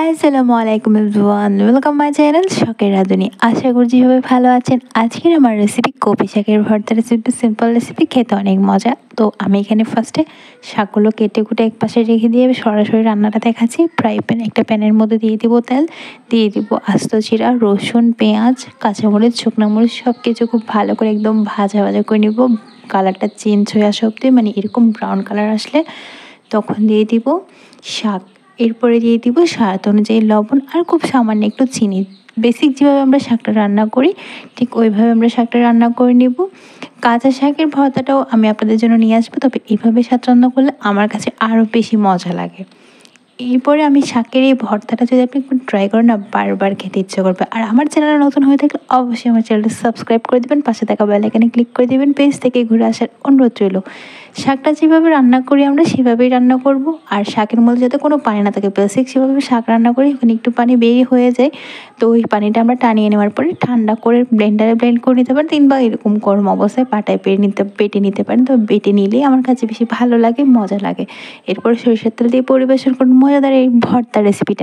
আসসালামু আলাইকুম everyone, welcome my channel শখের রাঁধুনি। আশা করছি সবাই ভালো আছেন। আজকের আমার রেসিপি কপি শাকের ভর্তা রেসিপি, সিম্পল রেসিপি, খেতে অনেক মজা। তো আমি এখানে ফার্স্টে শাকগুলো কেটে কুটে এক পাশে রেখে দিয়ে সরাসরি রান্নাটা দেখাচ্ছি। একটা প্যানের মধ্যে দিয়ে দিব তেল, দিয়ে দিব আস্ত জিরা, রসুন, পেঁয়াজ, কাঁচামরিচ, শুকনো মরিচ সব কিছু খুব ভালো করে একদম ভাজা ভাজা করে নিব। কালারটা চেঞ্জ হয়ে আসা অবধি, মানে এরকম ব্রাউন কালার আসলে তখন দিয়ে দিব শাক। এরপরে দিয়ে দিব স্বাদ অনুযায়ী লবণ আর খুব সামান্য একটু চিনি। বেসিক যেভাবে আমরা শাকটা রান্না করি ঠিক ওইভাবে আমরা শাকটা রান্না করে নেব। কাঁচা শাকের ভর্তাটাও আমি আপনাদের জন্য নিয়ে আসবো, তবে এইভাবে শাক রান্না করলে আমার কাছে আরও বেশি মজা লাগে। এরপরে আমি শাকের এই ভর্তাটা যদি আপনি একটু ট্রাই করেন না, বারবার খেতে ইচ্ছে করবে। আর আমার চ্যানেলে নতুন হয়ে থাকলে অবশ্যই আমার চ্যানেলটা সাবস্ক্রাইব করে দেবেন, পাশে থাকা বেল আইকনে ক্লিক করে দেবেন। পেজ থেকে ঘুরে আসার অনুরোধ রইল। শাকটা যেভাবে রান্না করি আমরা সেভাবেই রান্না করব। আর শাকের মধ্যে যাতে কোনো পানি না থাকে, বেসিক সেভাবে শাক রান্না করি, ওখানে একটু পানি বেরিয়ে হয়ে যায়। তো ওই পানিটা আমরা টানিয়ে নেওয়ার পরে ঠান্ডা করে ব্লেন্ডারে ব্লেন্ড করে নিতে পারেন, কিংবা এরকম গরম অবস্থায় পাটায় বেটে নিতে পারেন। তো বেটে নিলেই আমার কাছে বেশি ভালো লাগে, মজা লাগে। এরপর সরিষার তেল দিয়ে পরিবেশন করুন মজাদার এই ভর্তা রেসিপিটা।